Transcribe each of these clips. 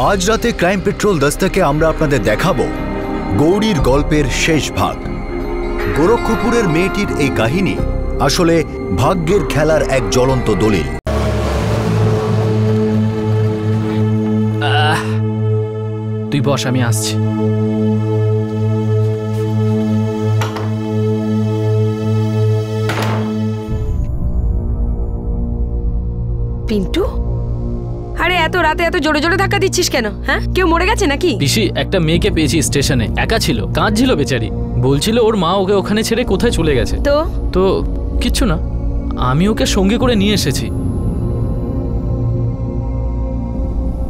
আজ রাতে crime petrol দস্তাকে আমরা আপনাদের দেখাবো গৌরীর গল্পের শেষ ভাগ। গোরক্ষপুরের মেয়েটির এই কাহিনী আসলে ভাগ্যের খেলার এক জ্বলন্ত দলিল। তুই বস, আমি আসছি। পিন্টু, আরে এত রাতে এত জোরে জোরে ধাক্কা দিচ্ছিস কেন? হ্যাঁ, কেউ মরে গেছে নাকি? পিসি, একটা মেয়েকে পেয়েছি স্টেশনে, একা ছিল, কাঁদছিল বেচারি। বলছিল ওর মা ওকে ওখানে ছেড়ে কোথায় চলে গেছে। তো কিচ্ছু না, আমি ওকে সঙ্গে করে নিয়ে এসেছি।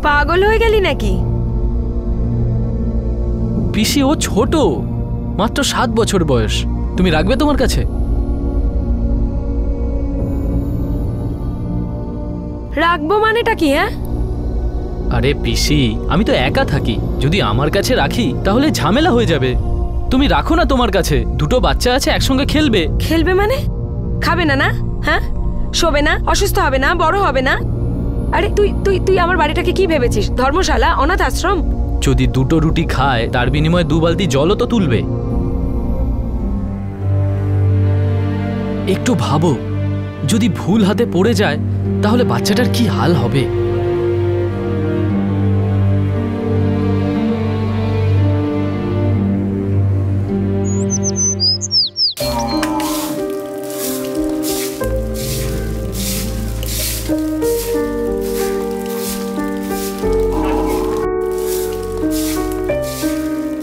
পাগল হয়ে গেলি নাকি? পিসি, ও ছোট, মাত্র 7 বছর বয়স। তুমি রাখবে তোমার কাছে? রাখবো মানেটা কি? হ্যাঁ, আরে পিসি, আমি তো একা থাকি, যদি আমার কাছে রাখি তাহলে ঝামেলা হয়ে যাবে। তুমি রাখো না তোমার কাছে, দুটো বাচ্চা আছে, একসঙ্গে খেলবে। খেলবে মানে? খাবে না? না, হ্যাঁ, শোবে না, অসুস্থ হবে না, বড় হবে না? আরে তুই তুই তুই আমার বাড়িটাকে কি ভেবেছিস? ধর্মশালা, অনাথ আশ্রম? যদি দুটো রুটি খায় তার বিনিময়ে 2 বালতি জলও তো তুলবে। একটু ভাবো, যদি ভুল হাতে পড়ে যায় তাহলে বাচ্চাটার কি হাল হবে?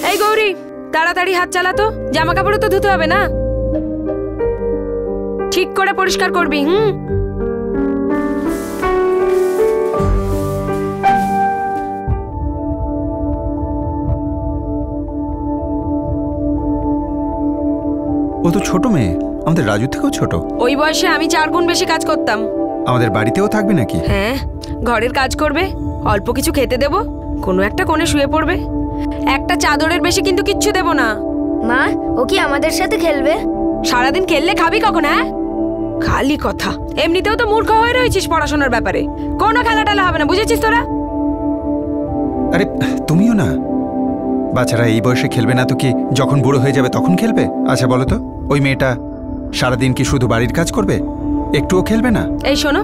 এই গৌরী, তাড়াতাড়ি হাত চালা তো, জামা কাপড়ও তো ধুতে হবে না? ঠিক করে পরিষ্কার করবি। ও তো ছোট মেয়ে, আমাদের রাজু থেকেও ছোট। ওই বয়সে আমি 4 গুণ বেশি কাজ করতাম। আমাদের বাড়িতেও থাকবে নাকি? হ্যাঁ, ঘরের কাজ করবে, অল্প কিছু খেতে দেব, কোনো একটা কোণে শুয়ে পড়বে। একটা চাদরের বেশি কিন্তু কিচ্ছু দেব না। মা, ও কি আমাদের সাথে খেলবে? সারাদিন খেললে খাবি কখন? হ্যাঁ, খালি কথা। এমনিতেও তো মূর্খ হয়ে রয়েছিস পড়াশোনার ব্যাপারে, কোনো খেলা টেলা হবে না, বুঝেছিস তোরা? আরে তুমিও না, বাচ্চারা এই বয়সে খেলবে না তো কি যখন বুড়ো হয়ে যাবে তখন খেলবে? আচ্ছা বলো তো, ওই মেয়েটা সারাদিন কি শুধু বাড়ির কাজ করবে, একটুও খেলবে না? এই শোনো,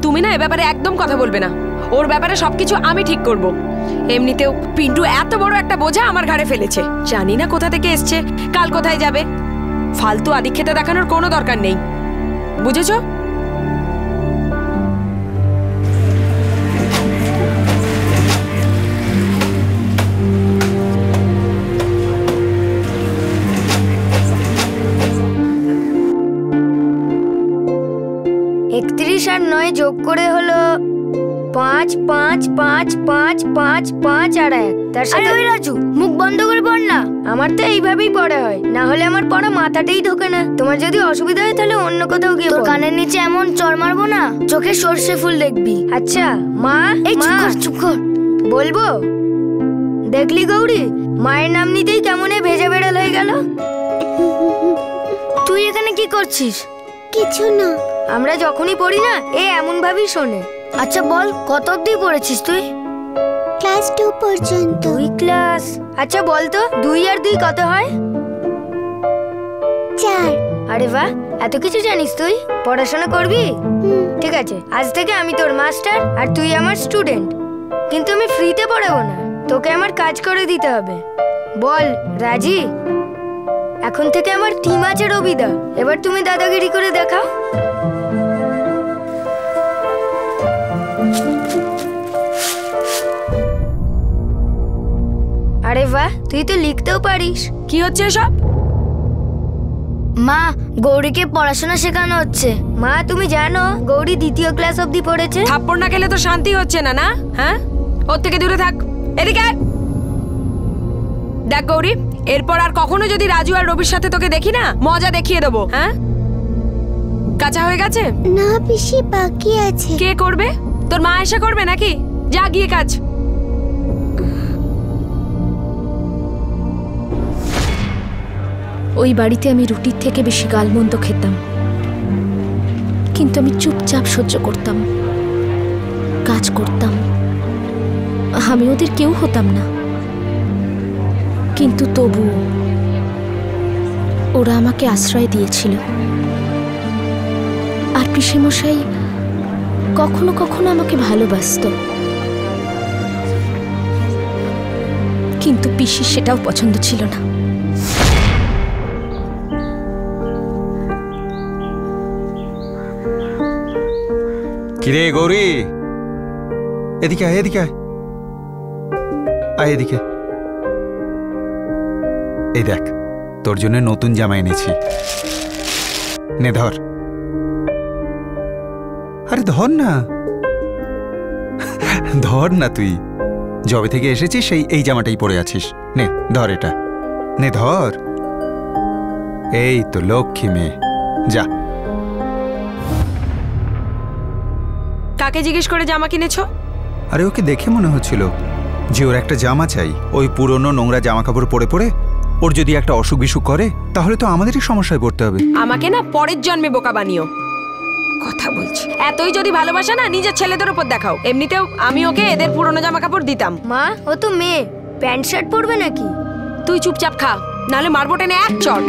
তুমি না এ ব্যাপারে একদম কথা বলবে না। ওর ব্যাপারে সবকিছু আমি ঠিক করব। এমনিতেও পিন্টু এত বড় একটা বোঝা আমার ঘাড়ে ফেলেছে, জানি না কোথা থেকে এসছে, কাল কোথায় যাবে। ফালতু আদিক্ষেতা দেখানোর কোনো দরকার নেই, বুঝেছো? আর 9 যোগ করে হলো 5 5 5 5 5 5 আর 1। তার সাথে ওই রাজু, মুখ বন্ধ করে পড় না। আমার তো এইভাবেই পড়া হয়, না হলে আমার পড়া মাথাতেই ঢোকে না। তোমার যদি অসুবিধা হয় তাহলে অন্য কোথাও গিয়ে তোর কানের নিচে এমন চড় মারবো না, চোখে সর্ষে ফুল দেখবি। আচ্ছা মা, এই চুপ কর, বলবো? দেখলি গৌরী, মায়ের নাম নিতেই কেমন ভেজা বেড়াল হয়ে গেল। তুই এখানে কি করছিস? কিছু না। আমরা যখনই পড়ি না এ এমন ভাবেই শোনে। আচ্ছা বল, কত অবধি পড়েছিস তুই? ক্লাস 2 পর্যন্ত। 2 ক্লাস? আচ্ছা বল তো, 2 আর 2 কত হয়? 4। আরে বাহ, এত কিছু জানিস তুই। পড়াশোনা করবি? ঠিক আছে, আজ থেকে আমি তোর মাস্টার আর তুই আমার স্টুডেন্ট। কিন্তু আমি ফ্রিতে পড়াবো না, তোকে আমার কাজ করে দিতে হবে। বল রাজি? এখন থেকে আমার টিম আছে রবিদা, এবার তুমি দাদাগিরি করে দেখাও। আরে বাহ, তুই তো লিখতেও পারিস। কি হচ্ছে এসব? মা, গৌরীকে পড়াশোনা শেখানো হচ্ছে। মা তুমি জানো গৌরী 2য় ক্লাস অবধি পড়েছে। থাপ্পড় না খেলে তো শান্তি হচ্ছে না, না? হ্যাঁ, ওর থেকে দূরে থাক। এদিকে দেখ গৌরী, এরপর আর কখনো যদি রাজু আর রবির সাথে তোকে দেখি না, মজা দেখিয়ে দেবো। হ্যাঁ, কাঁচা হয়ে গেছে? না পিসি, বাকি আছে। কে করবে? তোর মা এসে করবে নাকি? যা গিয়ে কাজ। ওই বাড়িতে আমি রুটির থেকে বেশি গালমন্দ খেতাম, কিন্তু আমি চুপচাপ সহ্য করতাম, কাজ করতাম। আমি ওদের কেউ হতাম না, কিন্তু তবু ওরা আমাকে আশ্রয় দিয়েছিল। আর পিসেমশাই কখনো কখনো আমাকে ভালোবাসতো, কিন্তু পিসির সেটাও পছন্দ ছিল না। কিরে গৌরী, এদিকে আয়, এদিকে আয়, আয় এদিকে। এই দেখ, তোর জন্য নতুন জামা এনেছি, নে ধর। আরে ধর না, ধর না, তুই যবে থেকে এসেছিস সেই এই জামাটাই পরে আছিস। নে ধর, এটা নে ধর। এই তো লক্ষ্মী মেয়ে, যা। কাকে জিজ্ঞেস করে জামা কিনেছো? আরে ওকে দেখে মনে হচ্ছিল যে ওর একটা জামা চাই। ওই পুরনো নোংরা জামা কাপড় পরে পরে ওর যদি একটা অসুখ বিসুখ করে তাহলে তো আমাদেরই সমস্যায় পড়তে হবে। আমাকে না পরের জন্মে বোকা বানিও। কথা বলছি, এতই যদি ভালোবাসা না নিজের ছেলেদের উপর দেখাও। এমনিতেও আমি ওকে এদের পুরনো জামা কাপড় দিতাম। মা, ও তো মেয়ে, প্যান্ট শার্ট পরবে নাকি? তুই চুপচাপ খা, নাহলে মারবো টেনে এক চড়।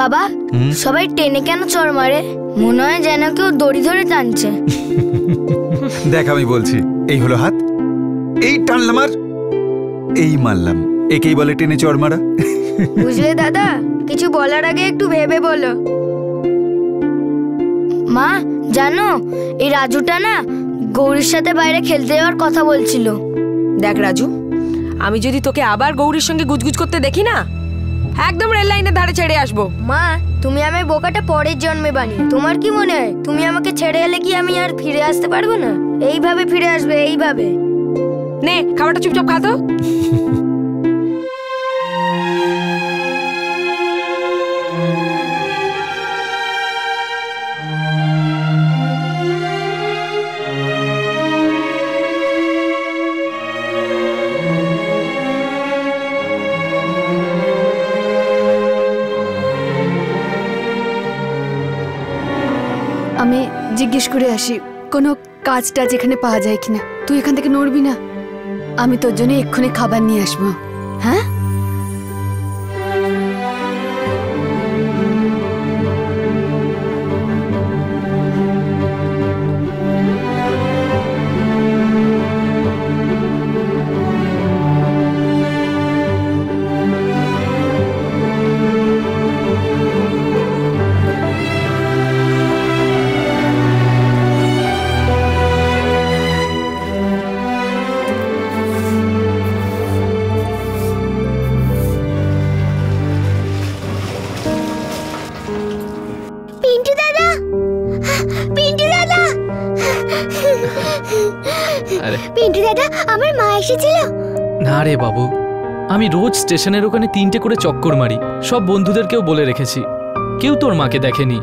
বাবা, সবাই টেনে কেন চড় মারে? মনে হয় যেন কেউ দড়ি ধরে টানছে। দেখ, আমি বলছি, এই হলো হাত, এই টানলাম আর এই মারলাম, একেই বলে টেনে চড় মারা। বুঝলে দাদা, কিছু বলার আগে একটু ভেবে বলো। মা জানো, এই রাজুটা না গৌরীর সাথে বাইরে খেলতে যাওয়ার কথা বলছিল। দেখ রাজু, আমি যদি তোকে আবার গৌরীর সঙ্গে গুজগুজ করতে দেখি না, একদম রেল লাইনের ধারে ছেড়ে আসবো। মা, তুমি আমার বোকাটা পরের জন্মে বানিয়ে। তোমার কি মনে হয় তুমি আমাকে ছেড়ে এলে কি আমি আর ফিরে আসতে পারবো না? এইভাবে ফিরে আসবে, এইভাবে। নে খাবারটা চুপচাপ খা তো। আমি জিজ্ঞেস করে আসি কোনো কাজটা যেখানে পাওয়া যায় কিনা। তুই এখান থেকে নড়বি না, আমি তোর জন্য এক্ষুনি খাবার নিয়ে আসবো। হ্যাঁ, পিন্টু দাদা, পিন্টু দাদা, আরে পিন্টু দাদা, আমার মা এসেছিল। না রে বাবু, আমি রোজ স্টেশনের ওখানে 3টে করে চক্কর মারি, সব বন্ধুদেরকেও বলে রেখেছি। কেউ তোর মাকে দেখেনি।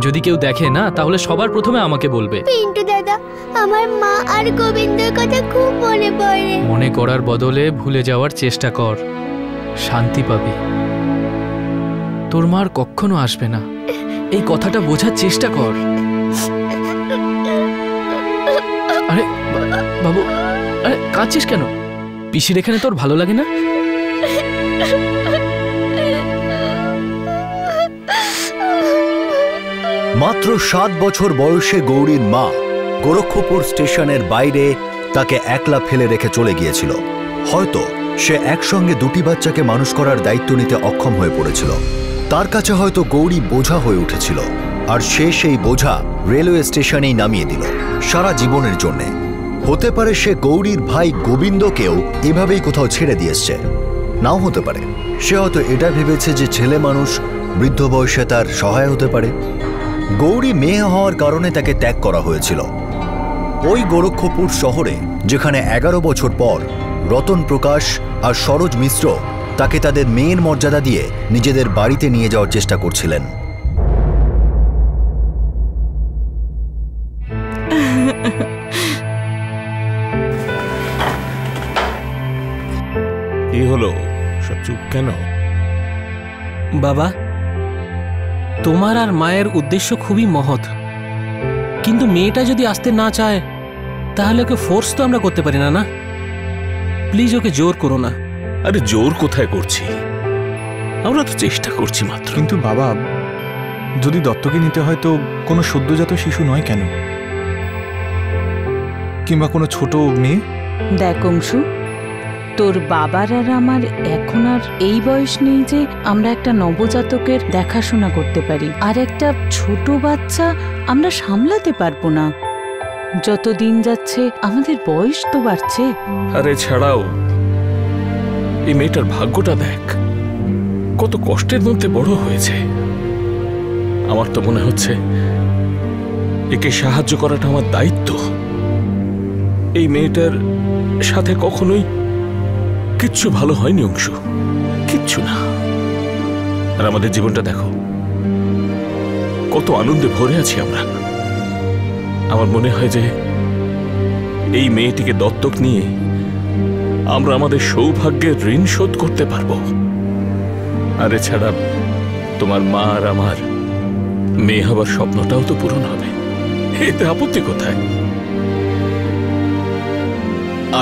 যদি কেউ দেখে না তাহলে সবার প্রথমে আমাকে বলবে। পিন্টু দাদা, আমার মা আর গোবিন্দর কথা খুব মনে পড়ে। মনে করার বদলে ভুলে যাওয়ার চেষ্টা কর, শান্তি পাবি। তোর মা আর কখনো আসবে না, এই কথাটা বোঝার চেষ্টা কর। আরে বাবু, আরে কাঁদছিস কেন? পিসির এখানে তোর ভালো লাগে না? মাত্র 7 বছর বয়সে গৌরীর মা গোরক্ষপুর স্টেশনের বাইরে তাকে একলা ফেলে রেখে চলে গিয়েছিল। হয়তো সে একসঙ্গে 2টি বাচ্চাকে মানুষ করার দায়িত্ব নিতে অক্ষম হয়ে পড়েছিল। তার কাছে হয়তো গৌরী বোঝা হয়ে উঠেছিল, আর সে সেই বোঝা রেলওয়ে স্টেশনেই নামিয়ে দিল সারা জীবনের জন্যে। হতে পারে সে গৌরীর ভাই গোবিন্দকেও এভাবেই কোথাও ছেড়ে দিয়ে এসছে, নাও হতে পারে সে হয়তো এটা ভেবেছে যে ছেলে মানুষ বৃদ্ধ বয়সে তার সহায় হতে পারে। গৌরী মেয়ে হওয়ার কারণে তাকে ত্যাগ করা হয়েছিল। ওই গোরক্ষপুর শহরে, যেখানে 11 বছর পর রতন প্রকাশ আর সরোজ মিশ্র তাকে তাদের মেয়ের মর্যাদা দিয়ে নিজেদের বাড়িতে নিয়ে যাওয়ার চেষ্টা করছিলেন। কি হলো, সব চুপ কেন? বাবা, তোমার আর মায়ের উদ্দেশ্য খুবই মহৎ, কিন্তু মেয়েটা যদি আসতে না চায় তাহলে ওকে ফোর্স তো আমরা করতে পারি না, না? প্লিজ ওকে জোর করো না। আরে জোর কোথায় করছি, আমরা তো চেষ্টা করছি মাত্র। কিন্তু বাবা, যদি দত্তকে নিতে হয় তো কোনো সদ্যজাত শিশু নয় কেন, কিংবা কোনো ছোট মেয়ে? দেখ অংশু, তোর বাবার আর আমার এখন আর এই বয়স নেই যে আমরা একটা নবজাতকের দেখাশোনা করতে পারি, আর একটা ছোট বাচ্চা আমরা সামলাতে পারবো না। যত দিন যাচ্ছে আমাদের বয়স তো বাড়ছে। আরে ছাড়াও, এই মেয়েটার ভাগ্যটা দেখ, কত কষ্টের মধ্যে বড় হয়েছে। আমার তো মনে হচ্ছে একে সাহায্য করাটা আমার দায়িত্ব। এই মেয়েটার সাথে কখনোই কিচ্ছু ভালো হয়নি অংশু, কিচ্ছু না। আর আমাদের জীবনটা দেখো, কত আনন্দে ভরে আছি আমরা। আমার মনে হয় যে এই মেয়েটিকে দত্তক নিয়ে আমরা আমাদের সৌভাগ্যের ঋণ শোধ করতে পারবো। আর এছাড়া তোমার মা আর আমার মেয়ে হবার স্বপ্নটাও তো পূরণ হবে, এতে আপত্তি কোথায়?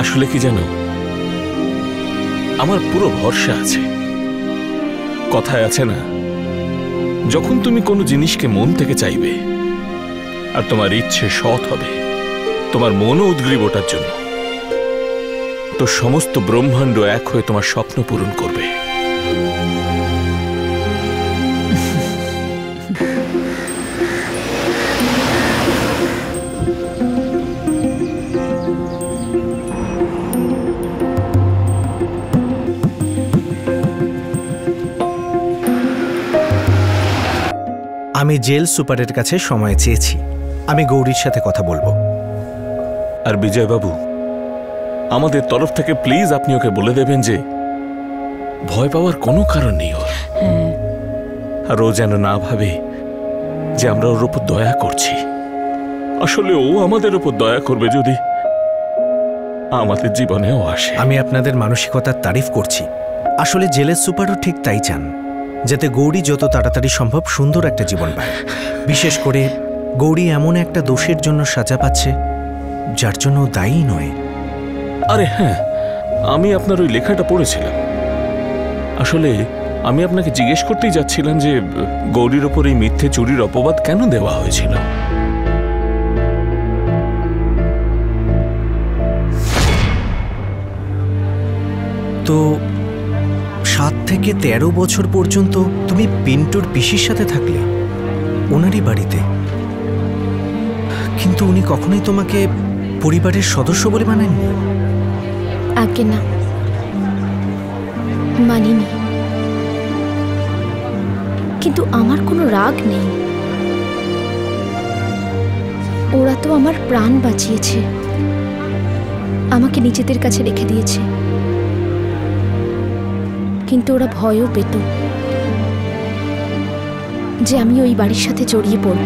আসলে কি জানো, আমার পুরো ভরসা আছে। কথায় আছে না, যখন তুমি কোনো জিনিসকে মন থেকে চাইবে আর তোমার ইচ্ছে সৎ হবে, তোমার মনও উদ্গ্রীব ওটার জন্য, তো সমস্ত ব্রহ্মাণ্ড এক হয়ে তোমার স্বপ্ন পূরণ করবে। আমি জেল সুপারের কাছে সময় চেয়েছি, আমি গৌরীর সাথে কথা বলবো। আর বিজয় বাবু, আমাদের তরফ থেকে প্লিজ আপনি ওকে বলে দেবেন যে ভয় পাওয়ার কোনো কারণ নেই ওর। আর ও যেন না ভাবে যে আমরা ওর উপর দয়া করছি। আসলে ও আমাদের উপর দয়া করবে যদি আমাদের জীবনেও আসে। আমি আপনাদের মানসিকতার তারিফ করছি। আসলে জেলের সুপারও ঠিক তাই চান, যাতে গৌরী যত তাড়াতাড়ি সম্ভব সুন্দর একটা জীবন পায়। বিশেষ করে গৌরী এমন একটা দোষের জন্য সাজা পাচ্ছে যার জন্য দায়ী নয়। আরে হ্যাঁ, আমি আপনার ওই লেখাটা পড়েছিলাম। আসলে আমি আপনাকে জিজ্ঞেস করতেই যাচ্ছিলাম যে গৌরীর ওপর এই মিথ্যে চুরির অপবাদ কেন দেওয়া হয়েছিল। তো 7 থেকে 13 বছর পর্যন্ত তুমি পিন্টুর পিসির সাথে থাকলে, ওনারই বাড়িতে, কিন্তু উনি কখনোই তোমাকে পরিবারের সদস্য বলে মানেননি? আগে না, মানিনি। কিন্তু আমার কোনো রাগ নেই, ওরা তো আমার প্রাণ বাঁচিয়েছে, আমাকে নিজেদের কাছে রেখে দিয়েছে। কিন্তু ওরা ভয়ও পেত যে আমি ওই বাড়ির সাথে জড়িয়ে পড়ব,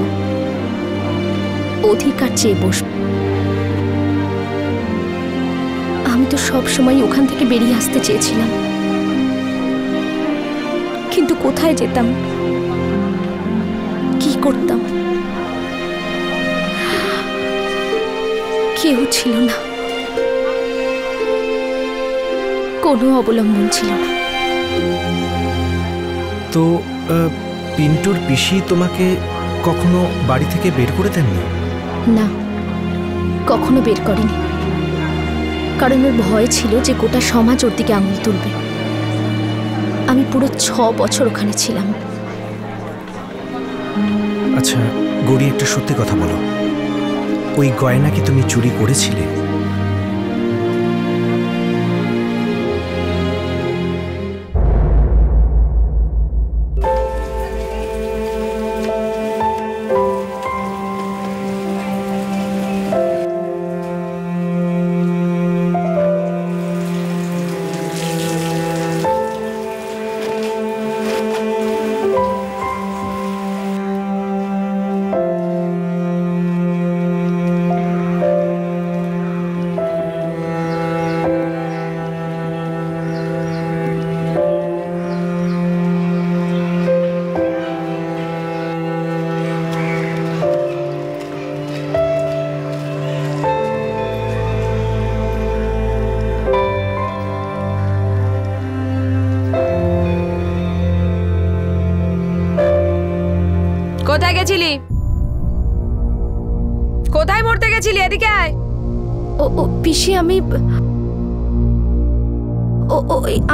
অধিকার চেয়ে বসব। আমি তো সব সময় ওখান থেকে বেরিয়ে আসতে চেয়েছিলাম, কিন্তু কোথায় যেতাম, কি করতাম? কেউ ছিল না, কোনো অবলম্বন ছিল না। তো পিন্টুর পিসি তোমাকে কখনো বাড়ি থেকে বের করে দেননি? না, কখনো বের করেনি, কারণ ওর ভয় ছিল যে গোটা সমাজ ওর দিকে আঙুল তুলবে। আমি পুরো 6 বছর ওখানে ছিলাম। আচ্ছা গৌরী, একটা সত্যি কথা বলো, ওই গয়না কি তুমি চুরি করেছিলে? গেছিলি? কোথায় মরতে গেছিলি? এদিকে আয়। ও পিসি,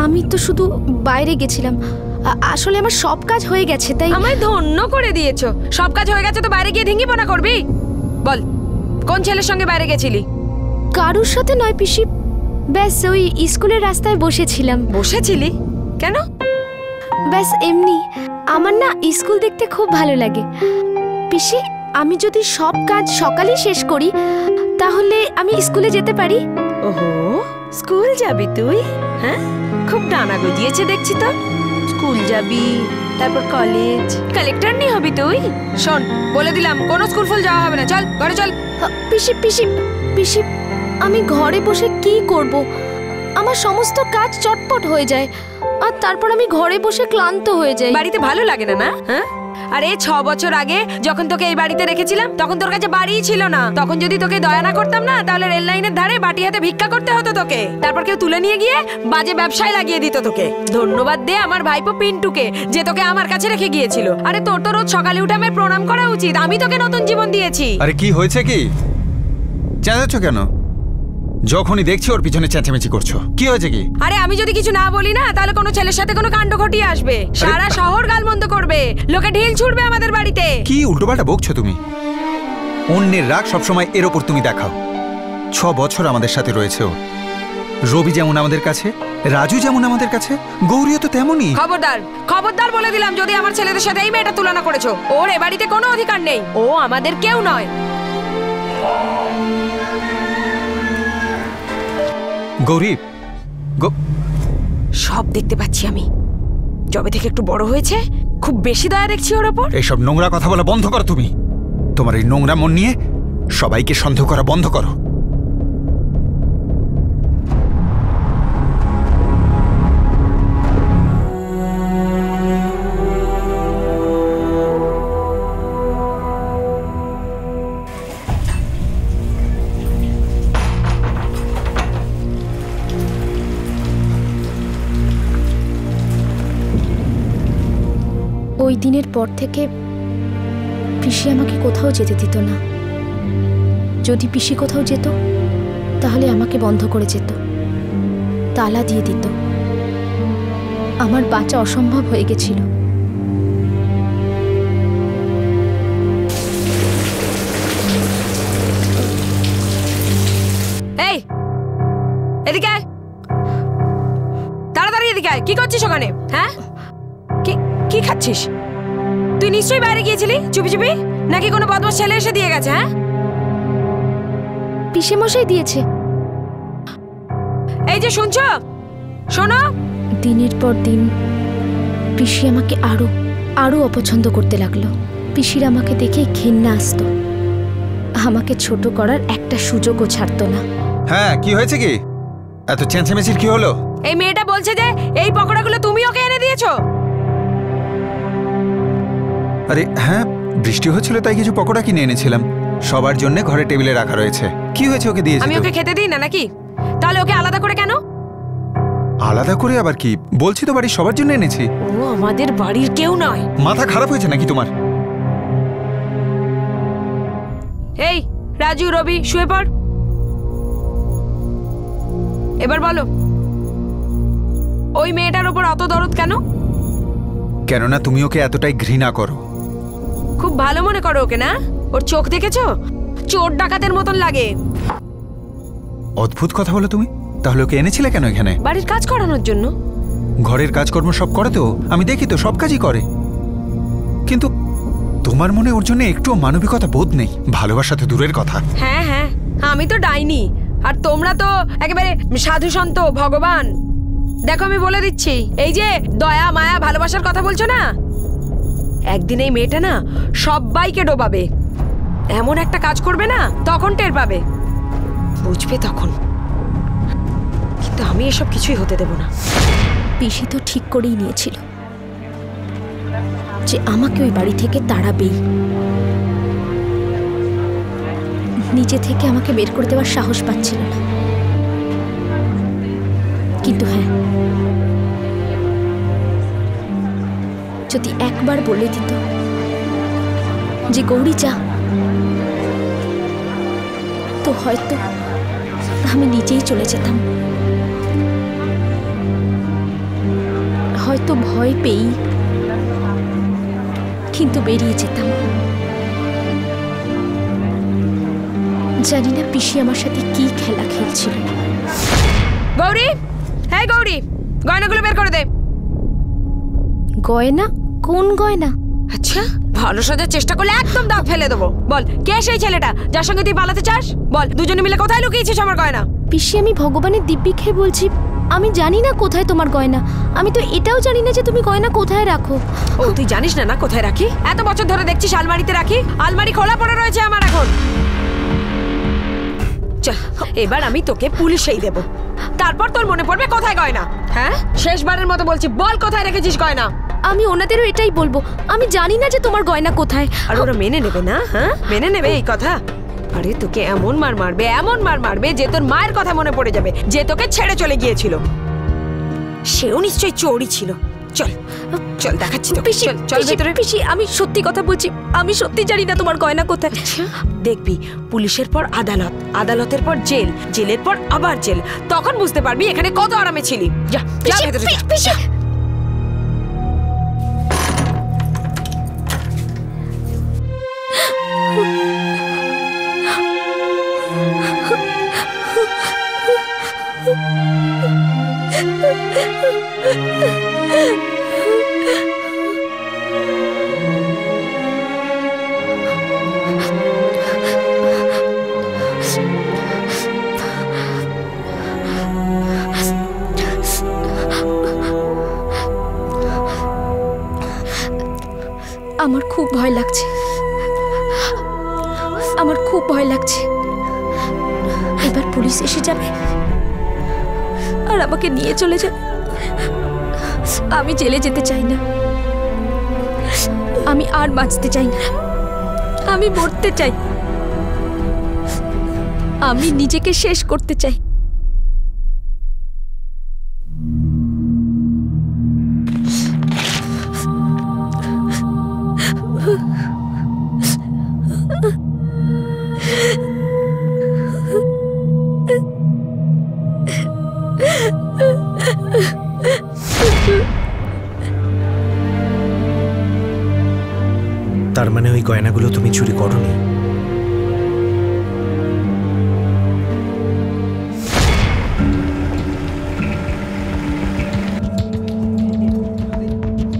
আমি তো শুধু বাইরে গেছিলাম। আসলে আমার সব কাজ হয়ে গেছে, তাই। আমায় ধন্য করে দিয়েছো। সব কাজ হয়ে গেছে তো বাইরে গিয়ে ধিঙ্গিপনা করবি? বল, কোন ছেলের সঙ্গে বাইরে গেছিলি? কারুর সাথে নয় পিসি, ব্যাস ওই স্কুলের রাস্তায় বসেছিলাম। বসেছিলি কেন? ব্যাস এমনি। আমার না স্কুল দেখতে খুব ভালো লাগে পিসি। আমি যদি সব কাজ সকালেই শেষ করি তাহলে আমি স্কুলে যেতে পারি। ওহো, স্কুল যাবি তুই? হ্যাঁ, খুব ডানা গজিয়েছে দেখছি তো। স্কুল যাবি, তারপর কলেজ, কালেক্টর নি হবি তুই? শোন, বলে দিলাম কোনো স্কুল ফুল যাওয়া হবে না। চল ঘরে চল। পিসি পিসি পিসি, আমি ঘরে বসে কি করব? আমার সমস্ত কাজ চটপট হয়ে যায়, আর তারপর আমি ঘরে বসে ক্লান্ত হয়ে যাই। বাড়িতে ভালো লাগে না? না, হ্যাঁ? আরে 6 বছর আগে যখন তোকে এই বাড়িতে রেখেছিলাম তখন তোর কাছে বাড়িই ছিল না। তখন যদি তোকে দয়া না করতাম না, তাহলে রেল লাইনের ধারে বাটি হাতে ভিক্ষা করতে হতো তোকে। তারপর কেউ তুলে নিয়ে গিয়ে বাজে ব্যবসায় লাগিয়ে দিত তোকে। ধন্যবাদ দে আমার ভাইপো পিন্টুকে, যে তোকে আমার কাছে রেখে গিয়েছিল। আরে তোর তো রোজ সকালে উঠে আমার প্রণাম করা উচিত। আমি তোকে নতুন জীবন দিয়েছি। আরে কি হয়েছে? কি চেঁচাচ্ছ কেন? যখনই দেখছি ওর পিছনে চেঁচামেচি করছো, কি হয়েছে কি? আরে আমি যদি কিছু না বলি না, তাহলে কোনো ছেলের সাথে কোনো কাণ্ড ঘটিয়ে আসবে, সারা শহর গালমন্দ করবে, লোকে ঢিল ছুড়বে আমাদের বাড়িতে। কি উল্টোপাল্টা বকছো তুমি? অন্যের রাগ সবসময় এর ওপর তুমি দেখাও। 6 বছর আমাদের সাথে রয়েছে ও। রবি যেমন আমাদের কাছে, রাজু যেমন আমাদের কাছে, গৌরীও তো তেমনই। খবরদার, খবরদার বলে দিলাম, যদি আমার ছেলেদের সাথে এই মেয়েটা তুলনা করেছো। ওর এ বাড়িতে কোনো অধিকার নেই। ও আমাদের কেউ নয়। গৌরী, সব দেখতে পাচ্ছি আমি। যবে থেকে একটু বড় হয়েছে খুব বেশি দয়া দেখছি ওর ওপর। এইসব নোংরা কথা বলা বন্ধ করো তুমি। তোমার এই নোংরা মন নিয়ে সবাইকে সন্দেহ করা বন্ধ করো। ওই দিনের পর থেকে পিসি আমাকে কোথাও যেতে দিত না। যদি পিসি কোথাও যেত তাহলে আমাকে বন্ধ করে যেত, তালা দিয়ে দিত। আমার বাঁচা অসম্ভব হয়ে গেছিল। এই এদিকে আয়, তাড়াতাড়ি এদিকে আয়। কি করছিস ওখানে? হ্যাঁ, কি খাচ্ছিস? তুই নিশ্চয়ই বাইরে গিয়েছিলি চুপি চুপি, নাকি কোনো বদমাশ ছেলে এসে দিয়ে গেছে? হ্যাঁ, পিসে মশাই দিয়েছে। এই যে শুনছো, শোনো। দিনের পর দিন পিসি আমাকে আরো আরো অপছন্দ করতে লাগলো। পিসির আমাকে দেখে ঘেন্না আসতো। আমাকে ছোট করার একটা সুযোগও ছাড়তো না। হ্যাঁ, কি হয়েছে? কি এত চেঁচামেচির কি হলো? এই মেয়েটা বলছে যে এই পকোড়াগুলো তুমি ওকে এনে দিয়েছো। আরে হ্যাঁ, বৃষ্টি হচ্ছিল তাই কিছু পকোড়া কিনে এনেছিলাম। সবার জন্য ঘরে টেবিলে রাখা রয়েছে। কি হয়েছে? ওকে দিয়েছি। আমি ওকে খেতে দিই না নাকি? তাহলে ওকে আলাদা করে কেন? আলাদা করে আবার কি? বলছি তো বাড়ির সবার জন্য এনেছি। ও আমাদের বাড়ির কেউ নয়। মাথা খারাপ হয়েছে নাকি তোমার? এই রাজু, রবি, শুয়ে পড়। এবার বলো, ওই মেয়েটার উপর অত দরদ কেন? কেননা তুমি ওকে এতটাই ঘৃণা করো। খুব ভালো মনে করো ওকে, না? ওর চোখ দেখেছো? চোর ডাকাতের মতন লাগে। অদ্ভুত কথা বলো তুমি। তাহলে ওকে এনেছিলে কেন এখানে? বাড়ির কাজ করানোর জন্য। ঘরের কাজকর্ম সব করে তো, আমি দেখি তো সব কাজই করে। কিন্তু তোমার মনে ওর জন্য একটুও মানবিকতা বোধ নেই। ভালোবাসা তো দূরের কথা। হ্যাঁ হ্যাঁ, আমি তো ডাইনি, আর তোমরা তো একেবারে সাধু সন্ত ভগবান। দেখো আমি বলে দিচ্ছি, এই যে দয়া মায়া ভালোবাসার কথা বলছো না, একদিন এই মেয়েটা না সবাইকে ডোবাবে। এমন একটা কাজ করবে না, তখন টের পাবে, বুঝবে তখন। কিন্তু আমি এসব কিছুই হতে দেব না। পিসি তো ঠিক করেই নিয়েছিল যে আমাকে ওই বাড়ি থেকে তাড়াবেই। নিজে থেকে আমাকে বের করে দেওয়ার সাহস পাচ্ছিল না। কিন্তু হ্যাঁ, যদি একবার বলে দিত যে গৌরী যা, তো হয়তো আমি নিজেই চলে যেতাম, হয়তো ভয় পেয়েই, কিন্তু বেরিয়ে যেতাম। জানি না পিসি আমার সাথে কি খেলা খেলছিল। গৌরী, হ্যাঁ গৌরী, গয়নাগুলো বের করে দে। গয়না? কোন গয়না? আচ্ছা, ভালো সাজার চেষ্টা করলে একদম দাগ ফেলে দেবো। বল, কে সেই ছেলেটা যার সঙ্গে তুই পালাতে চাস? বল, দুজনে মিলে কোথায় লুকিয়েছিস আমার গয়না? পিসি, আমি ভগবানের দিব্যি খেয়ে বলছি, আমি জানি না কোথায় তোমার গয়না। আমি তো এটাও জানি না যে তুমি গয়না কোথায় রাখো। ও, তুই জানিস না না কোথায় রাখি? এত বছর ধরে দেখছিস আলমারিতে রাখি। আলমারি খোলা পড়ে রয়েছে আমার এখন। চল, এবার আমি তোকে পুলিশেই দেব, তারপর তোর মনে পড়বে কোথায় গয়না। হ্যাঁ, শেষবারের মতো বলছি, বল কোথায় রেখেছিস গয়না? আমি ওনাদেরও এটাই বলবো, আমি জানি না যে তোমার গয়না কোথায়। আর ওরা মেনে নেবে না? হ্যাঁ, মেনে নেবে এই কথা? আরে তোকে এমন মার মারবে, এমন মার মারবে যে তোর মায়ের কথা মনে পড়ে যাবে, যে তোকে ছেড়ে চলে গিয়েছিল। সেও নিশ্চয়ই চোরই ছিল। চল চল, দেখাচ্ছি তোকে। চল চল ভেতরে। পিসি, আমি সত্যি কথা বলছি, আমি সত্যি জানি না তোমার গয়না কোথায়। দেখবি, পুলিশের পর আদালত, আদালতের পর জেল, জেলের পর আবার জেল, তখন বুঝতে পারবি এখানে কত আরামে ছিলি। যা যা ভেতরে যা। আমার খুব ভয় লাগছে, আমার খুব ভয় লাগছে। এবার পুলিশ এসে যাবে আর আমাকে নিয়ে চলে যাবে। আমি জেলে যেতে চাই না, আমি আর বাঁচতে চাই না, আমি মরতে চাই, আমি নিজেকে শেষ করতে চাই। তার মানে ওই গয়নাগুলো তুমি চুরি করোনি?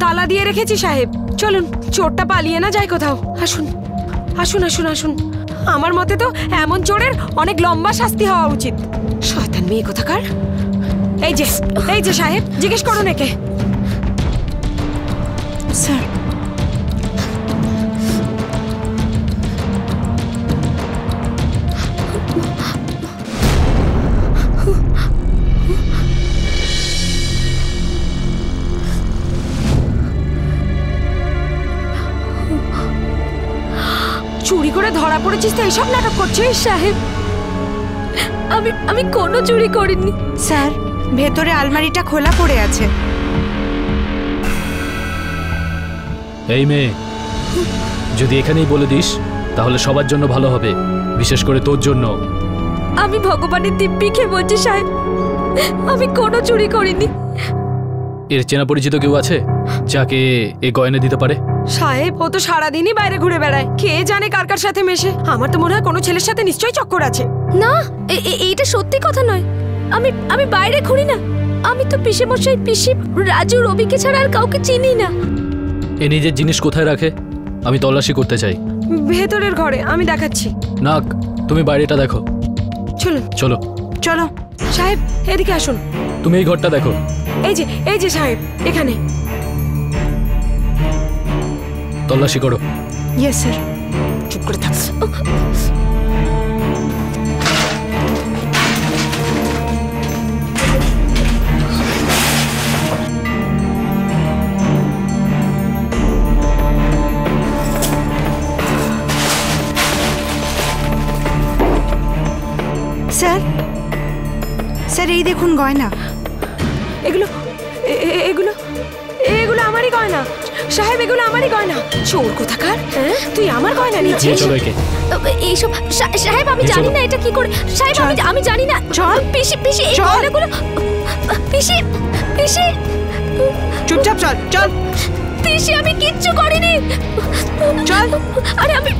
তালা দিয়ে রেখেছি সাহেব। চলুন, চোরটা পালিয়ে না যায় কোথাও। আসুন আসুন আসুন আসুন। আমার মতে তো এমন চোরের অনেক লম্বা শাস্তি হওয়া উচিত। শয়তান মেয়ে কোথাকার। এই যে সাহেব, জিজ্ঞেস করুন একে। স্যার, চুরি করে ধরা পড়েছিস তো এইসব নাটক করছিস? সাহেব, আমি কোনো চুরি করিনি স্যার। ভেতরে আলমারিটা খোলা পড়ে আছে। এই মেয়ে, যদি এখানেই বলে দিস তাহলে সবার জন্য ভালো হবে, বিশেষ করে তোর জন্য। আমি ভগবানের দিব্যি খেয়ে বলছি সাহেব, আমি কোনো চুরি করিনি। এর চেনা পরিচিত কেউ আছে যাকে এ গয়না দিতে পারে? সাহেব, ও তো সারাদিনই বাইরে ঘুরে বেড়ায়, কে জানে কার কার সাথে মেশে। আমার তো মনে হয় কোনো ছেলের সাথে নিশ্চয়ই চক্কর আছে। না, এইটা সত্যি কথা নয়। আমি বাইরে ঘুরি না। আমি তো পিসে মশাই, পিসি, রাজু, রবিকে ছাড়া আর কাউকে চিনি না। এ নিজের জিনিস কোথায় রাখে? আমি তল্লাশি করতে চাই। ভেতরের ঘরে, আমি দেখাচ্ছি। নাক, তুমি বাইরেটা দেখো। চলুন চলো চলো। সাহেব, এদিকে আসুন। তুমি এই ঘরটা দেখো। এই যে সাহেব, এখানে। তল্লাশি করো। Yes sir. চুপ করে থাক। স্যার, স্যার এই দেখুন গয়না। এগুলো এগুলো এগুলো আমার আমারই গয়না। সাহেব এগুলো আমারই গয়না। চোর কোথাকার, তুই আমার গয়না নিচ্ছিস? এইসব সাহেব আমি জানি না এটা কি করে। সাহেব আমি জানি না। চল পিসি পিসি এই গয়নাগুলো পিসি পিসি চুপচাপ চল চল। পিসি আমি কিচ্ছু করিনি। চল। আরে আমি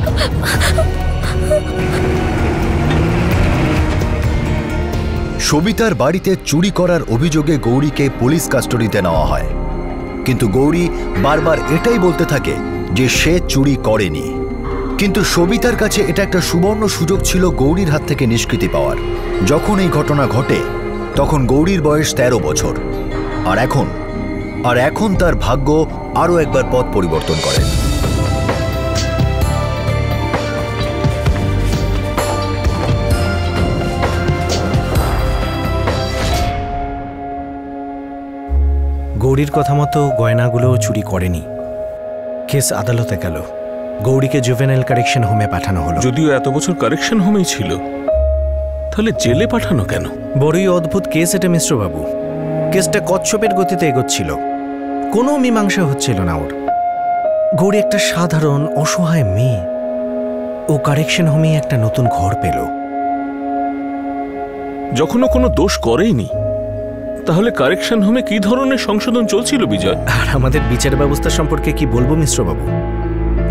সবিতার বাড়িতে চুরি করার অভিযোগে গৌরীকে পুলিশ কাস্টাডিতে নেওয়া হয়, কিন্তু গৌরী বারবার এটাই বলতে থাকে যে সে চুরি করেনি। কিন্তু সবিতার কাছে এটা একটা সুবর্ণ সুযোগ ছিল গৌরীর হাত থেকে নিষ্কৃতি পাওয়ার। যখন এই ঘটনা ঘটে তখন গৌরীর বয়স 13 বছর, আর এখন তার ভাগ্য আরও একবার পথ পরিবর্তন করে। গৌরীর কথা মতো গয়নাগুলোও চুরি করেনি। কেস আদালতে গেল, গৌরীকে জুভেনাইল কারেকশন হোমে পাঠানো হলো। যদিও এত বছর কারেকশন হোমেই ছিল, তাহলে জেলে পাঠানো কেন? বড়ই অদ্ভুত কেস এটা মিশ্রবাবু। কেসটা কচ্ছপের গতিতে এগোচ্ছিল, কোনো মীমাংসা হচ্ছিল না ওর। গৌরী একটা সাধারণ অসহায় মেয়ে, ও কারেকশন হোমে একটা নতুন ঘর পেল। যখনও কোনো দোষ করেইনি, তাহলে কারেকশন হোমে কি ধরনের সংশোধন চলছিল বিজয়? আর আমাদের বিচার ব্যবস্থা সম্পর্কে কি বলবো মিশ্রবাবু?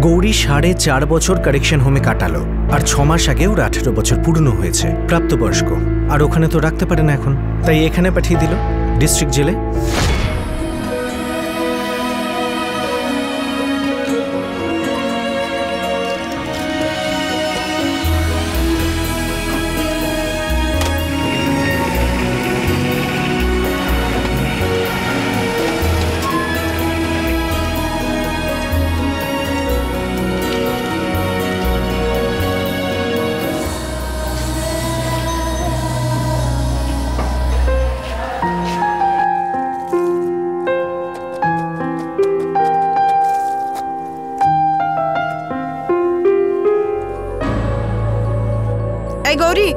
গৌরী 4.5 বছর কারেকশন হোমে কাটালো, আর 6 মাস আগে ওর 18 বছর পূর্ণ হয়েছে, প্রাপ্তবয়স্ক। আর ওখানে তো রাখতে পারে না এখন, তাই এখানে পাঠিয়ে দিল ডিস্ট্রিক্ট জেলে। এই গৌরী,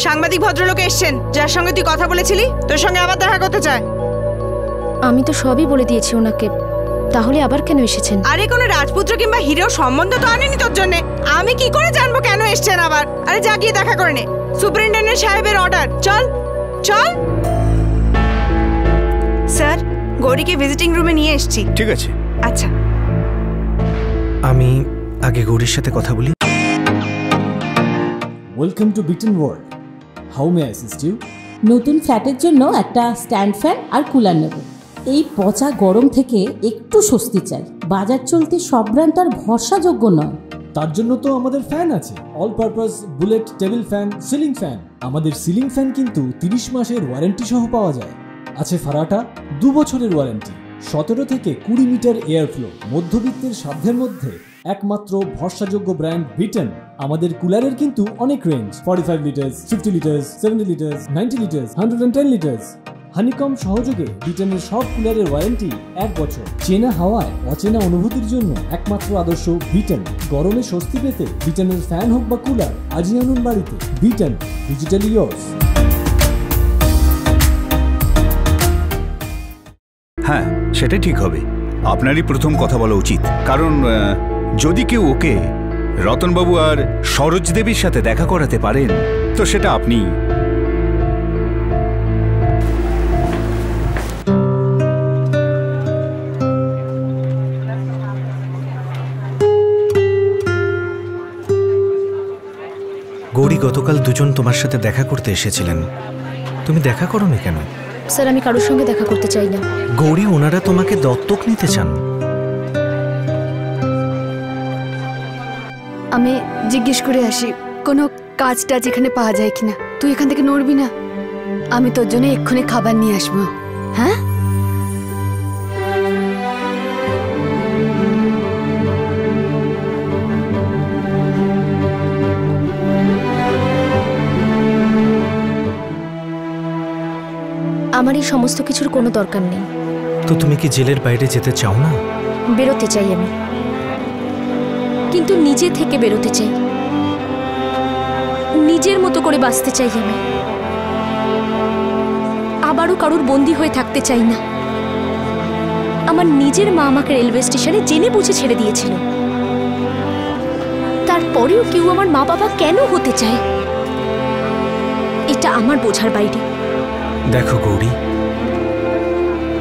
সাংবাদিক ভদ্রলোক এসেছেন, যার সঙ্গে তুই কথা বলেছিলি, তোর সঙ্গে আবার দেখা করতে চায়। আমি তো সবই বলে দিয়েছি ওনাকে, তাহলে আবার কেন এসেছেন? আরে কোনো রাজপুত্র কিংবা হিরোর সম্বন্ধ তো আনেনি তোর জন্য। আমি কি করে জানবো কেন এসেছেন আবার? আরে যা গিয়ে দেখা করে নে। সুপারিনটেন্ডেন্ট সাহেবের অর্ডার। চল চল। স্যার, গৌরীকে ভিজিটিং রুমে নিয়ে এসেছি। ঠিক আছে। আচ্ছা, আমি আগে গৌরীর সাথে কথা বলি। Welcome to beaten world. How may I assist you? নতুন ফ্ল্যাটের জন্য একটা স্ট্যান্ড ফ্যান আর কুলার নেব। এই পচা গরম থেকে একটু স্বস্তি চাই। বাজার চলতে সব ব্র্যান্ড আর ভরসাযোগ্য নয়। তার জন্য তো আমাদের ফ্যান আছে, all purpose bullet table fan, ceiling fan. আমাদের সিলিং ফ্যান কিন্তু 30 মাসের ওয়ারেন্টি সহ পাওয়া যায়। আছে ফারাটা 2 বছরের ওয়ারেন্টি, 17 থেকে 20 মিটার এয়ার ফ্লো। মধ্যবিত্তের সাধ্যের মধ্যে একমাত্র ভরসাযোগ্য ব্র্যান্ড বিটেন। আমাদের কুলারের কিন্তু অনেক range, 45 litres, 50 litres, 70 litres, 90 litres, 110 litres. Honeycomb সহযোগে বিটেনের সব কুলারের ওয়ারেন্টি 1 বছর। চেনা হাওয়ায় অচেনা অনুভূতির জন্য একমাত্র আদর্শ বিটেন। গরমে স্বস্তি পেতে বিটেনের ফ্যান হোক বা কুলার, আজই আনুন বাড়িতে। Beaten, digitally yours. হ্যাঁ, সেটাই ঠিক হবে। আপনারই প্রথম কথা বলা উচিত, কারণ যদি কেউ ওকে রতনবাবু আর সরোজ দেবীর সাথে দেখা করাতে পারেন তো সেটা আপনি। গৌরী, গতকাল দুজন তোমার সাথে দেখা করতে এসেছিলেন, তুমি দেখা করোনি কেন? স্যার, আমি কারোর সঙ্গে দেখা করতে চাই না। গৌরী, ওনারা তোমাকে দত্তক নিতে চান। আমি জিজ্ঞেস করে আসি কোনো কাজটা যেখানে পাওয়া যায় কিনা। তুই এখান থেকে নড়বি না, আমি তোর জন্য এক্ষুনি খাবার নিয়ে আসবো। হ্যাঁ, আমার এই সমস্ত কিছুর কোনো দরকার নেই। তো তুমি কি জেলের বাইরে যেতে চাও না? বেরোতে চাই আমি, কিন্তু নিজে থেকে বেরোতে চাই। নিজের মতো করে বাঁচতে চাই আমি। আবারও কারোর বন্দী হয়ে থাকতে চাই না। আমার নিজের মা আমাকে রেলওয়ে স্টেশনে জেনে বুঝে ছেড়ে দিয়েছিল। তারপরেও কেউ আমার মা বাবা কেন হতে চায়, এটা আমার বোঝার বাইরে। দেখো গৌরী,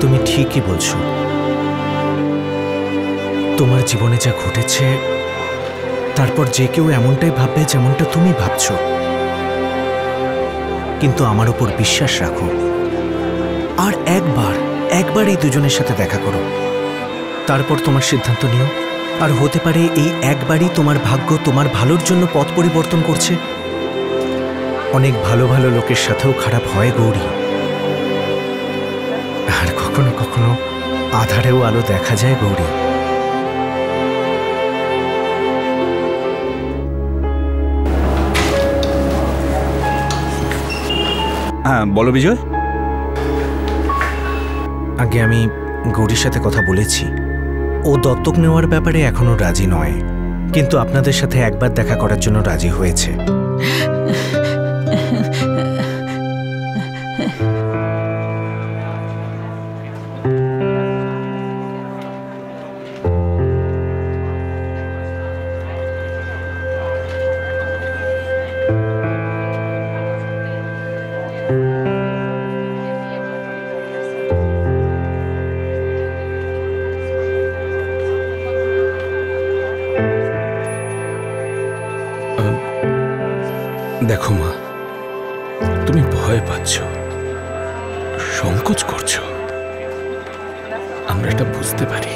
তুমি ঠিকই বলছো। তোমার জীবনে যা ঘটেছে, তারপর যে কেউ এমনটাই ভাববে যেমনটা তুমি ভাবছো। কিন্তু আমার উপর বিশ্বাস রাখো, আর একবার এই দুজনের সাথে দেখা করো, তারপর তোমার সিদ্ধান্ত নিও। আর হতে পারে এই একবারই তোমার ভাগ্য তোমার ভালোর জন্য পথ পরিবর্তন করছে। অনেক ভালো ভালো লোকের সাথেও খারাপ হয় গৌরী, আর কখনো কখনো আধারেও আলো দেখা যায় গৌরী। হ্যাঁ বলো বিজয়। আগে আমি গৌরীর সাথে কথা বলেছি, ও দত্তক নেওয়ার ব্যাপারে এখনো রাজি নয়, কিন্তু আপনাদের সাথে একবার দেখা করার জন্য রাজি হয়েছে। দেখো মা, তুমি ভয় পাচ্ছ, সংকোচ করছো, আমরা এটা বুঝতে পারি।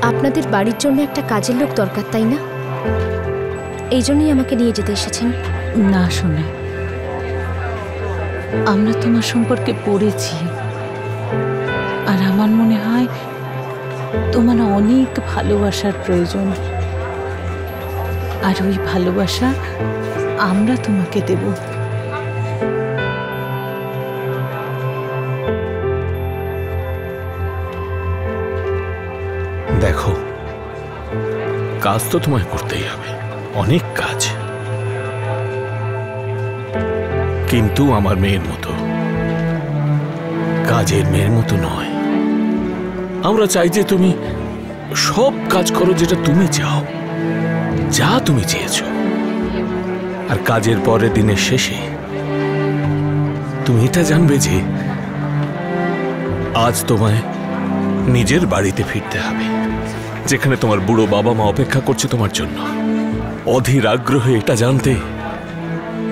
আপনাদের বাড়ির জন্য একটা কাজের লোক দরকার, তাই না? এই জন্যই আমাকে নিয়ে যেতে এসেছেন। না শোনা, আমরা তোমার সম্পর্কে পড়েছি, আর আমার মনে হয় তোমার অনেক ভালোবাসার প্রয়োজন, আর ওই ভালোবাসা আমরা তোমাকে দেব। দেখো, কাজ তো তোমায় করতেই হবে, অনেক কাজ, কিন্তু আমার মেয়ের মতো, কাজের মেয়ের মতো নয়। আমরা চাই যে তুমি সব কাজ করো যেটা তুমি চাও, যা তুমি চেয়েছো, আর কাজের পরের দিনের শেষে তুমি এটা জানবে যে আজ তোমায় নিজের বাড়িতে ফিরতে হবে, যেখানে তোমার বুড়ো বাবা মা অপেক্ষা করছে তোমার জন্য, অধীর আগ্রহে এটা জানতে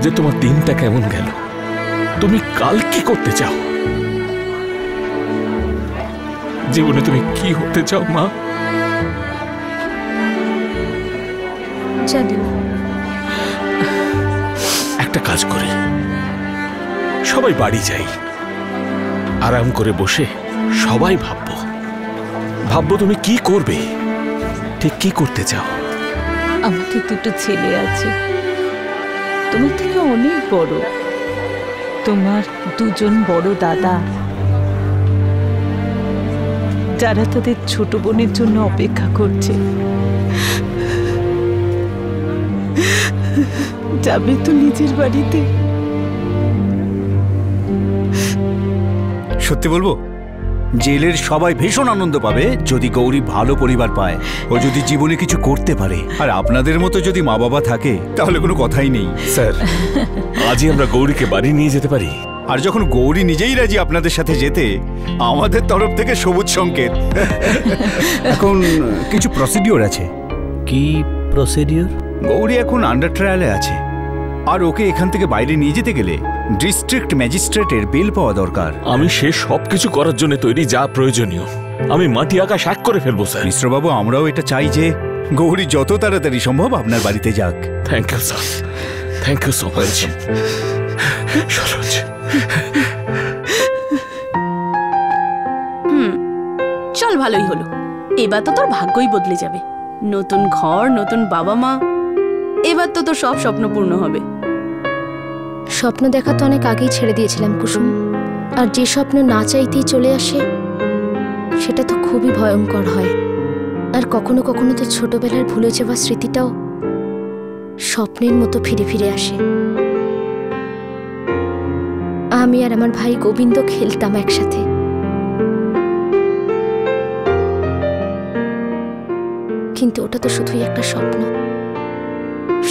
যে তোমার দিনটা কেমন গেল, তুমি কাল কি করতে চাও, জীবনে তুমি কি হতে চাও মা। একটা কাজ করি, সবাই বাড়ি যাই, আরাম করে বসে সবাই ভাববো তুমি কি করবে, ঠিক কি করতে চাও। আমাদের দুটো ছেলে আছে, তোমার থেকে অনেক বড়, তোমার দুজন বড় দাদা, যারা তাদের ছোট বোনের জন্য অপেক্ষা করছে। যাবে তো নিজের বাড়িতে। সত্যি বলবো, জেলের সবাই ভীষণ আনন্দ পাবে যদি গৌরী ভালো পরিবার পায়, ও যদি জীবনে কিছু করতে পারে, আর আপনাদের মতো যদি মা বাবা থাকে তাহলে কোনো কথাই নেই। স্যার, আজই আমরা গৌরীকে বাড়ি নিয়ে যেতে পারি। আর যখন গৌরী নিজেই রাজি আপনাদের সাথে যেতে, আমাদের তরফ থেকে সবুজ সংকেত। এখন কিছু প্রসিডিওর আছে। কি প্রসিডিওর? গৌরী এখন আন্ডার ট্রায়ালে আছে, আর ওকে এখান থেকে বাইরে নিয়ে যেতে গেলে ডিস্ট্রিক্ট ম্যাজিস্ট্রেটের বেল পাওয়া দরকার। আমি সে সবকিছু করার জন্য তৈরি, যা প্রয়োজনীয়। আমি মাটি আকাশ এক করে ফেলবো স্যার। মিশ্রবাবু, আমরাও এটা চাই যে গৌরী যত তাড়াতাড়ি সম্ভব আপনার বাড়িতে যাক। Thank you sir, thank you so much. Saroj, চল, ভালোই হলো। এবার তো তোর ভাগ্যই বদলে যাবে। নতুন ঘর, নতুন বাবা মা, এবার তো তোর সব স্বপ্ন পূর্ণ হবে। স্বপ্ন দেখা তো অনেক আগেই ছেড়ে দিয়েছিলাম কুসুম, আর যে স্বপ্ন না চাইতেই চলে আসে সেটা তো খুবই ভয়ঙ্কর হয়। আর কখনো কখনো তো ছোটবেলার ভুলে যাওয়া স্মৃতিটাও স্বপ্নের মতো ফিরে ফিরে আসে। আমি আর আমার ভাই গোবিন্দ খেলতাম একসাথে, কিন্তু ওটা তো শুধুই একটা স্বপ্ন,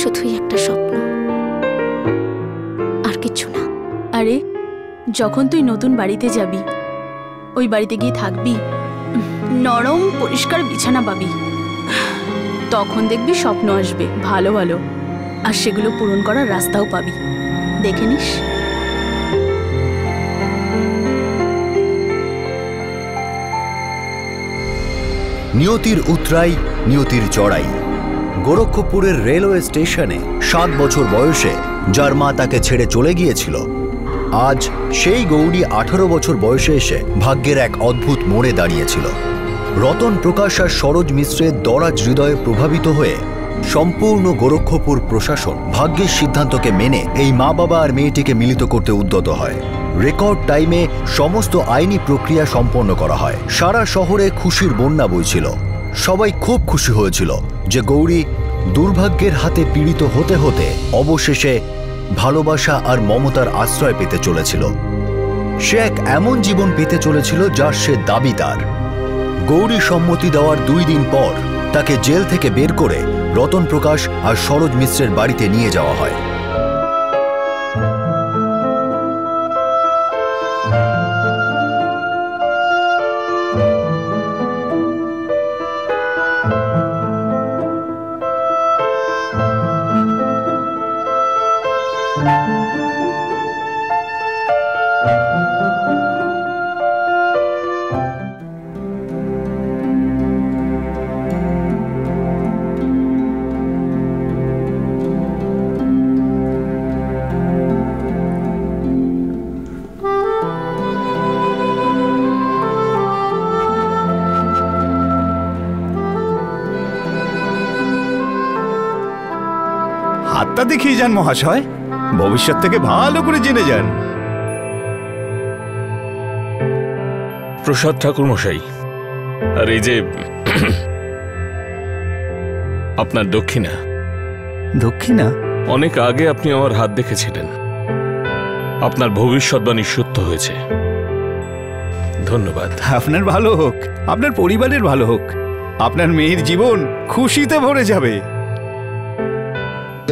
শুধুই একটা স্বপ্ন, আর কিছু না। আরে যখন তুই নতুন বাড়িতে যাবি, ওই বাড়িতে গিয়ে থাকবি, নরম পরিষ্কার বিছানা পাবি, তখন দেখবি স্বপ্ন আসবে ভালো ভালো, আর সেগুলো পূরণ করার রাস্তাও পাবি। দেখে নিস। নিয়তির উতরাই, নিয়তির চড়াই। গোরক্ষপুরের রেলওয়ে স্টেশনে 7 বছর বয়সে যার মা তাকে ছেড়ে চলে গিয়েছিল, আজ সেই গৌরী 18 বছর বয়সে এসে ভাগ্যের এক অদ্ভুত মোড়ে দাঁড়িয়েছিল। রতন প্রকাশ আর সরোজ মিশ্রের দরাজ হৃদয়ে প্রভাবিত হয়ে সম্পূর্ণ গোরক্ষপুর প্রশাসন ভাগ্যের সিদ্ধান্তকে মেনে এই মা বাবা আর মেয়েটিকে মিলিত করতে উদ্যত হয়। রেকর্ড টাইমে সমস্ত আইনি প্রক্রিয়া সম্পন্ন করা হয়। সারা শহরে খুশির বন্যা বইছিল। সবাই খুব খুশি হয়েছিল যে গৌরী দুর্ভাগ্যের হাতে পীড়িত হতে হতে অবশেষে ভালোবাসা আর মমতার আশ্রয় পেতে চলেছিল। সে এক এমন জীবন পেতে চলেছিল যার সে দাবিদার। গৌরী সম্মতি দেওয়ার 2 দিন পর তাকে জেল থেকে বের করে রতন প্রকাশ আর সরোজ মিশ্রের বাড়িতে নিয়ে যাওয়া হয়। হাতটা দেখিয়ে যান মহাশয়, ভবিষ্যৎ থেকে ভালো করে জেনে যান। প্রসাদ ঠাকুর মশাই, আর এই যে আপনার দক্ষিণা। দক্ষিণা? অনেক আগে আপনি আমার হাত দেখেছিলেন, আপনার ভবিষ্যৎবাণী সত্য হয়েছে। ধন্যবাদ। আপনার ভালো হোক, আপনার পরিবারের ভালো হোক, আপনার মেয়ের জীবন খুশিতে ভরে যাবে।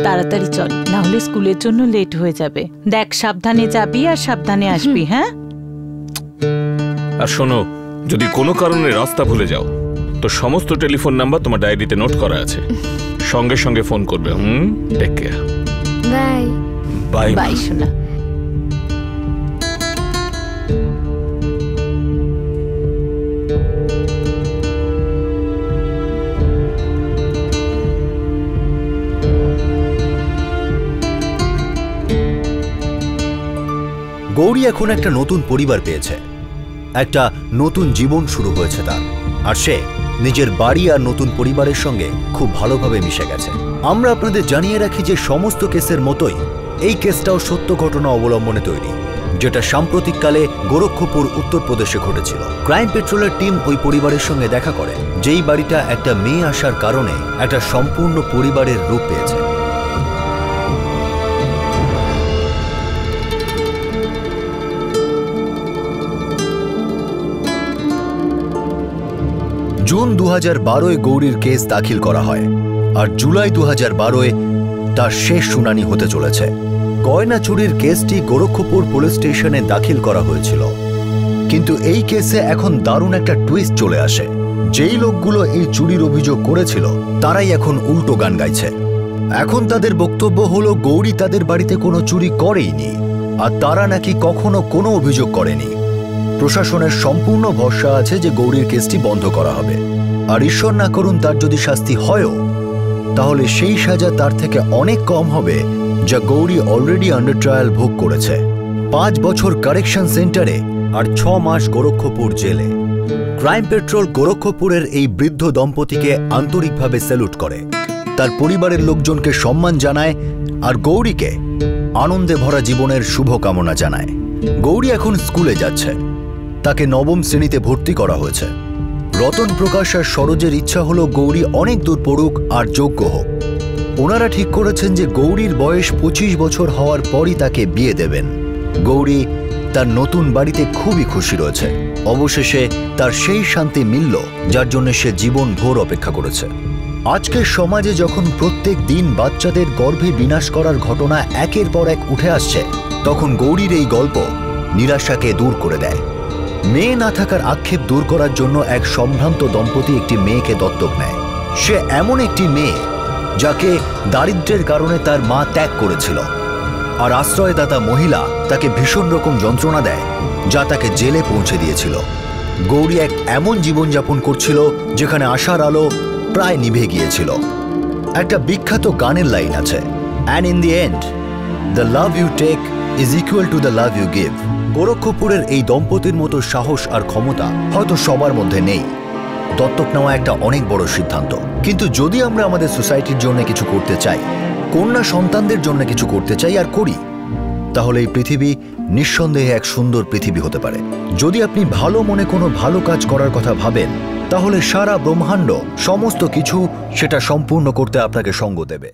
তাড়াতাড়ি চল, না হলে স্কুলের জন্য লেট হয়ে যাবে। দেখ, সাবধানে যাবি আর সাবধানে আসবি। হ্যাঁ, আর শোনো, যদি কোনো কারণে রাস্তা ভুলে যাও তো সমস্ত টেলিফোন নাম্বার তোমার ডায়েরিতে নোট করা আছে, সঙ্গে সঙ্গে ফোন করবে। Take care. Bye bye bye সোনা। গৌরী এখন একটা নতুন পরিবার পেয়েছে, একটা নতুন জীবন শুরু হয়েছে তার, আর সে নিজের বাড়ি আর নতুন পরিবারের সঙ্গে খুব ভালোভাবে মিশে গেছে। আমরা আপনাদের জানিয়ে রাখি যে সমস্ত কেসের মতোই এই কেসটাও সত্য ঘটনা অবলম্বনে তৈরি, যেটা সাম্প্রতিককালে গোরক্ষপুর উত্তরপ্রদেশে ঘটেছিল। ক্রাইম পেট্রোলের টিম ওই পরিবারের সঙ্গে দেখা করে, যেই বাড়িটা একটা মেয়ে আসার কারণে একটা সম্পূর্ণ পরিবারের রূপ পেয়েছে। জুন 2012 গৌরীর কেস দাখিল করা হয়, আর জুলাই 2012 তার শেষ শুনানি হতে চলেছে। গয়না চুরির কেসটি গোরক্ষপুর পুলিশ স্টেশনে দাখিল করা হয়েছিল, কিন্তু এই কেসে এখন দারুণ একটা টুইস্ট চলে আসে। যেই লোকগুলো এই চুরির অভিযোগ করেছিল তারাই এখন উল্টো গান গাইছে। এখন তাদের বক্তব্য হলো গৌরী তাদের বাড়িতে কোনো চুরি করেইনি, আর তারা নাকি কখনো কোনো অভিযোগ করেনি। প্রশাসনের সম্পূর্ণ ভরসা আছে যে গৌরীর কেসটি বন্ধ করা হবে, আর ঈশ্বর না করুন তার যদি শাস্তি হয়ও, তাহলে সেই সাজা তার থেকে অনেক কম হবে যা গৌরী অলরেডি আন্ডার ট্রায়াল ভোগ করেছে। 5 বছর কারেকশন সেন্টারে আর 6 মাস গোরক্ষপুর জেলে। ক্রাইম পেট্রোল গোরক্ষপুরের এই বৃদ্ধ দম্পতিকে আন্তরিকভাবে স্যালুট করে, তার পরিবারের লোকজনকে সম্মান জানায়, আর গৌরীকে আনন্দে ভরা জীবনের শুভকামনা জানায়। গৌরী এখন স্কুলে যাচ্ছে, তাকে 9ম শ্রেণীতে ভর্তি করা হয়েছে। রতন প্রকাশ আর সরোজের ইচ্ছা হলো গৌরী অনেক দূর পড়ুক আর যোগ্য হোক। ওনারা ঠিক করেছেন যে গৌরীর বয়স 25 বছর হওয়ার পরই তাকে বিয়ে দেবেন। গৌরী তার নতুন বাড়িতে খুবই খুশি রয়েছে। অবশেষে তার সেই শান্তি মিলল যার জন্য সে জীবন ভোর অপেক্ষা করেছে। আজকের সমাজে যখন প্রত্যেক দিন বাচ্চাদের গর্ভে বিনাশ করার ঘটনা একের পর এক উঠে আসছে, তখন গৌরীর এই গল্প নিরাশাকে দূর করে দেয়। মেয়ে না থাকার আক্ষেপ দূর করার জন্য এক সম্ভ্রান্ত দম্পতি একটি মেয়েকে দত্তক নেয়। সে এমন একটি মেয়ে যাকে দারিদ্র্যের কারণে তার মা ত্যাগ করেছিল, আর আশ্রয়দাতা মহিলা তাকে ভীষণ রকম যন্ত্রণা দেয় যা তাকে জেলে পৌঁছে দিয়েছিল। গৌরী এক এমন জীবনযাপন করছিল যেখানে আশার আলো প্রায় নিভে গিয়েছিল। একটা বিখ্যাত গানের লাইন আছে, and in the end the love you take is equal to the love you give. গোরক্ষপুরের এই দম্পতির মতো সাহস আর ক্ষমতা হয়তো সবার মধ্যে নেই। দত্তক নেওয়া একটা অনেক বড় সিদ্ধান্ত, কিন্তু যদি আমরা আমাদের সোসাইটির জন্য কিছু করতে চাই, কন্যা সন্তানদের জন্য কিছু করতে চাই আর করি, তাহলে এই পৃথিবী নিঃসন্দেহে এক সুন্দর পৃথিবী হতে পারে। যদি আপনি ভালো মনে কোনো ভালো কাজ করার কথা ভাবেন, তাহলে সারা ব্রহ্মাণ্ড সমস্ত কিছু সেটা সম্পূর্ণ করতে আপনাকে সঙ্গ দেবে।